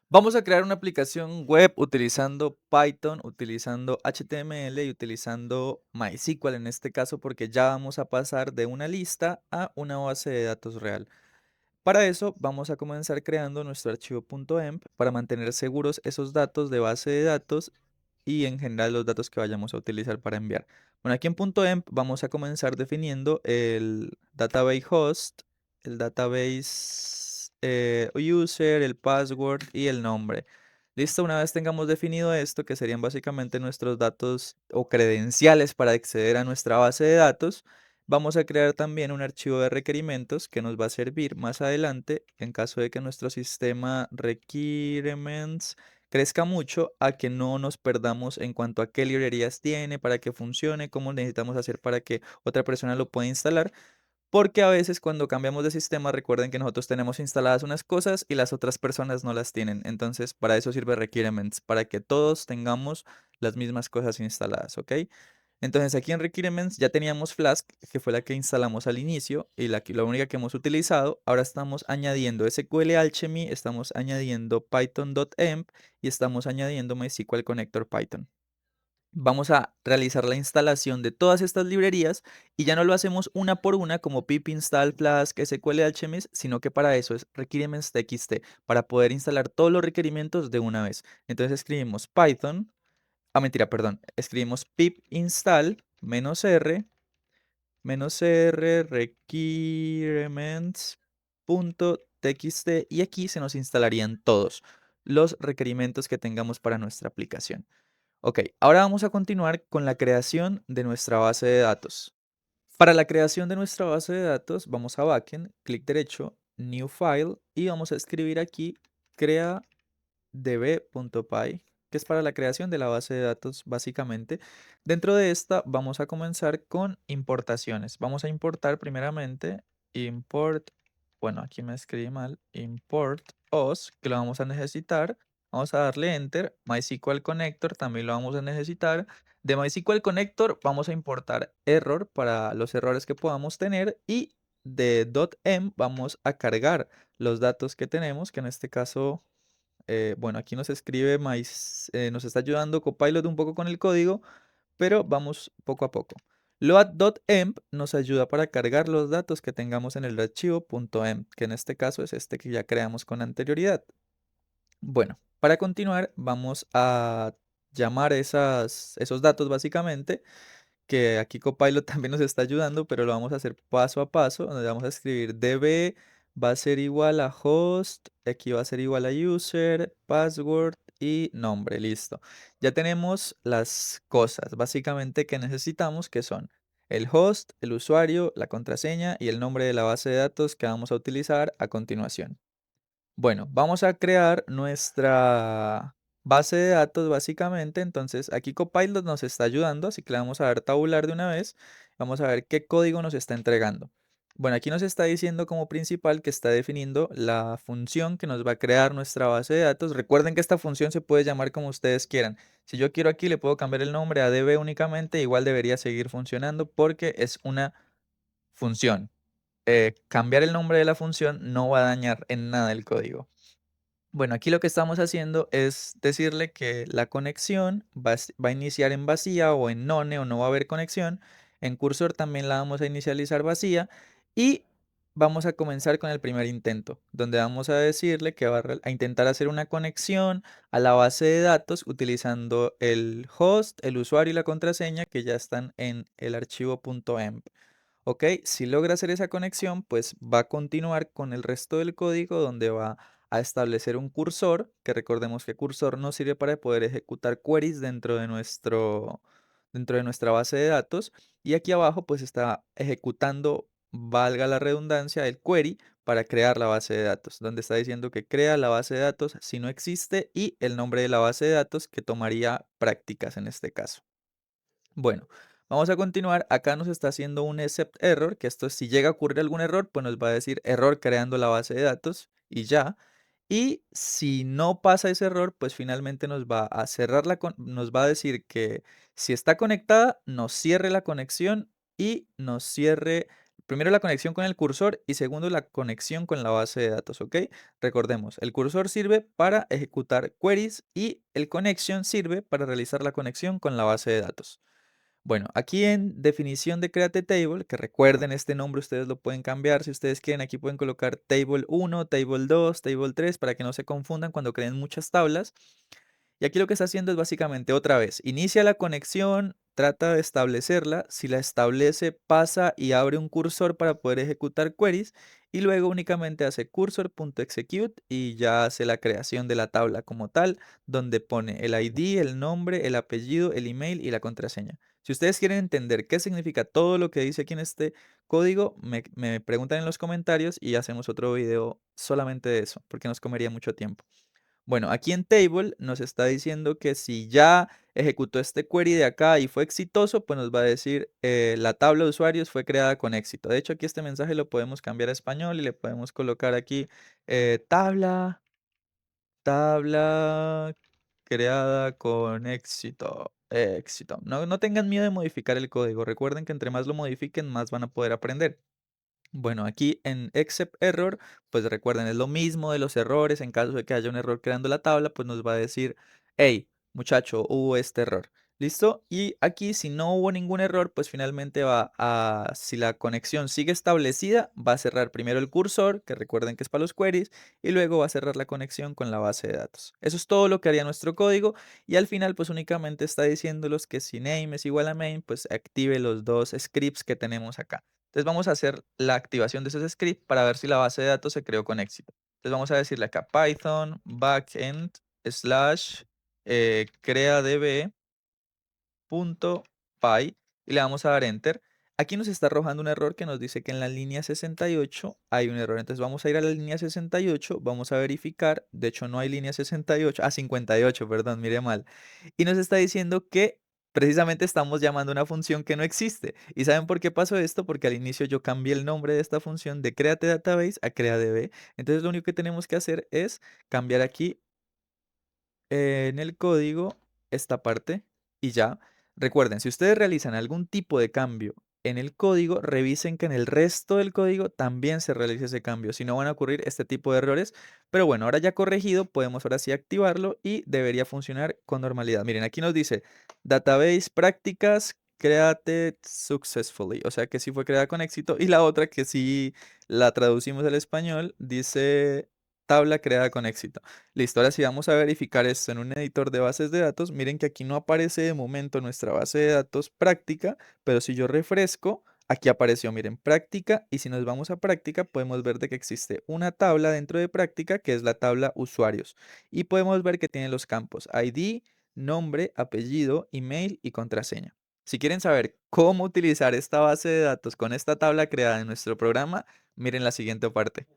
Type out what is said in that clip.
Vamos a crear una aplicación web utilizando Python, utilizando HTML y utilizando MySQL en este caso, porque ya vamos a pasar de una lista a una base de datos real. Para eso vamos a comenzar creando nuestro archivo .emp para mantener seguros esos datos de base de datos y en general los datos que vayamos a utilizar para enviar. Bueno, aquí en .emp vamos a comenzar definiendo el database host, el database user, el password y el nombre. Listo, una vez tengamos definido esto, que serían básicamente nuestros datos o credenciales para acceder a nuestra base de datos, vamos a crear también un archivo de requerimientos que nos va a servir más adelante en caso de que nuestro sistema requirements crezca mucho, a que no nos perdamos en cuanto a qué librerías tiene para que funcione, cómo necesitamos hacer para que otra persona lo pueda instalar, porque a veces cuando cambiamos de sistema recuerden que nosotros tenemos instaladas unas cosas y las otras personas no las tienen. Entonces, para eso sirve requirements, para que todos tengamos las mismas cosas instaladas, ¿ok? Entonces aquí en Requirements ya teníamos Flask, que fue la que instalamos al inicio y la única que hemos utilizado. Ahora estamos añadiendo SQL Alchemy, estamos añadiendo Python.emp y estamos añadiendo MySQL Connector Python. Vamos a realizar la instalación de todas estas librerías y ya no lo hacemos una por una como pip install Flask, SQL Alchemist, sino que para eso es requirements.txt, para poder instalar todos los requerimientos de una vez. Entonces escribimos Python. Mentira, perdón. Escribimos pip install -r requirements.txt y aquí se nos instalarían todos los requerimientos que tengamos para nuestra aplicación. Ok, ahora vamos a continuar con la creación de nuestra base de datos. Para la creación de nuestra base de datos, vamos a Backend, clic derecho, New File y vamos a escribir aquí crea db.py, que es para la creación de la base de datos básicamente. Dentro de esta vamos a comenzar con importaciones. Vamos a importar primeramente import, bueno, aquí me escribí mal, import os, que lo vamos a necesitar. Vamos a darle enter. MySQL Connector también lo vamos a necesitar. De MySQL Connector vamos a importar error para los errores que podamos tener y de .env vamos a cargar los datos que tenemos, que en este caso bueno, aquí nos escribe, nos está ayudando Copilot un poco con el código, pero vamos poco a poco. Load.emp nos ayuda para cargar los datos que tengamos en el archivo .emp, que en este caso es este que ya creamos con anterioridad. Bueno, para continuar vamos a llamar esos datos básicamente, que aquí Copilot también nos está ayudando, pero lo vamos a hacer paso a paso, donde vamos a escribir db va a ser igual a host, aquí va a ser igual a user, password y nombre, listo. Ya tenemos las cosas básicamente que necesitamos, que son el host, el usuario, la contraseña y el nombre de la base de datos que vamos a utilizar a continuación. Bueno, vamos a crear nuestra base de datos básicamente. Entonces aquí Copilot nos está ayudando, así que le vamos a dar tabular de una vez. Vamos a ver qué código nos está entregando. Bueno, aquí nos está diciendo como principal que está definiendo la función que nos va a crear nuestra base de datos. Recuerden que esta función se puede llamar como ustedes quieran. Si yo quiero aquí le puedo cambiar el nombre a db únicamente, igual debería seguir funcionando porque es una función. Cambiar el nombre de la función no va a dañar en nada el código. Bueno, aquí lo que estamos haciendo es decirle que la conexión va a iniciar en vacía o en none o no va a haber conexión. En cursor también la vamos a inicializar vacía y vamos a comenzar con el primer intento, donde vamos a decirle que va a intentar hacer una conexión a la base de datos utilizando el host, el usuario y la contraseña que ya están en el archivo .emp. Ok, si logra hacer esa conexión, pues va a continuar con el resto del código donde va a establecer un cursor, que recordemos que cursor nos sirve para poder ejecutar queries dentro de nuestra base de datos. Y aquí abajo pues está ejecutando, valga la redundancia, el query para crear la base de datos, donde está diciendo que crea la base de datos si no existe y el nombre de la base de datos que tomaría prácticas en este caso. Bueno, vamos a continuar. Acá nos está haciendo un except error, que esto si llega a ocurrir algún error, pues nos va a decir error creando la base de datos y ya. Y si no pasa ese error, pues finalmente nos va a cerrar nos va a decir que si está conectada, nos cierre la conexión y nos cierre Primero la conexión con el cursor y segundo la conexión con la base de datos, ¿ok? Recordemos, el cursor sirve para ejecutar queries y el connection sirve para realizar la conexión con la base de datos. Bueno, aquí en definición de Create Table, que recuerden este nombre, ustedes lo pueden cambiar si ustedes quieren. Aquí pueden colocar Table 1, Table 2, Table 3 para que no se confundan cuando creen muchas tablas. Y aquí lo que está haciendo es básicamente otra vez, inicia la conexión, trata de establecerla, si la establece pasa y abre un cursor para poder ejecutar queries y luego únicamente hace cursor.execute y ya hace la creación de la tabla como tal, donde pone el ID, el nombre, el apellido, el email y la contraseña. Si ustedes quieren entender qué significa todo lo que dice aquí en este código, me preguntan en los comentarios y hacemos otro video solamente de eso, porque nos comería mucho tiempo. Bueno, aquí en Table nos está diciendo que si ya ejecutó este query de acá y fue exitoso, pues nos va a decir la tabla de usuarios fue creada con éxito. De hecho, aquí este mensaje lo podemos cambiar a español y le podemos colocar aquí tabla creada con éxito. Éxito. No tengan miedo de modificar el código. Recuerden que entre más lo modifiquen, más van a poder aprender. Bueno, aquí en except error, pues recuerden, es lo mismo de los errores. En caso de que haya un error creando la tabla, pues nos va a decir, hey, muchacho, hubo este error. ¿Listo? Y aquí, si no hubo ningún error, pues finalmente si la conexión sigue establecida, va a cerrar primero el cursor, que recuerden que es para los queries, y luego va a cerrar la conexión con la base de datos. Eso es todo lo que haría nuestro código. Y al final, pues únicamente está diciéndolos que si name es igual a main, pues active los dos scripts que tenemos acá. Entonces vamos a hacer la activación de esos scripts para ver si la base de datos se creó con éxito. Entonces vamos a decirle acá Python backend slash creadb .py y le vamos a dar enter. Aquí nos está arrojando un error que nos dice que en la línea 68 hay un error. Entonces vamos a ir a la línea 68, vamos a verificar. De hecho, no hay línea 68, 58, perdón, mire mal. Y nos está diciendo que precisamente estamos llamando a una función que no existe. ¿Y saben por qué pasó esto? Porque al inicio yo cambié el nombre de esta función de create database a creadb. Entonces lo único que tenemos que hacer es cambiar aquí en el código esta parte y ya. Recuerden, si ustedes realizan algún tipo de cambio en el código, revisen que en el resto del código también se realice ese cambio, si no van a ocurrir este tipo de errores. Pero bueno, ahora ya corregido, podemos ahora sí activarlo y debería funcionar con normalidad. Miren, aquí nos dice Database Prácticas Created Successfully, o sea que sí fue creada con éxito. Y la otra que sí la traducimos al español dice tabla creada con éxito. Listo, ahora sí vamos a verificar esto en un editor de bases de datos. Miren que aquí no aparece de momento nuestra base de datos práctica, pero si yo refresco, aquí apareció, miren, práctica, y si nos vamos a práctica, podemos ver de que existe una tabla dentro de práctica, que es la tabla usuarios, y podemos ver que tiene los campos ID, nombre, apellido, email y contraseña. Si quieren saber cómo utilizar esta base de datos con esta tabla creada en nuestro programa, miren la siguiente parte.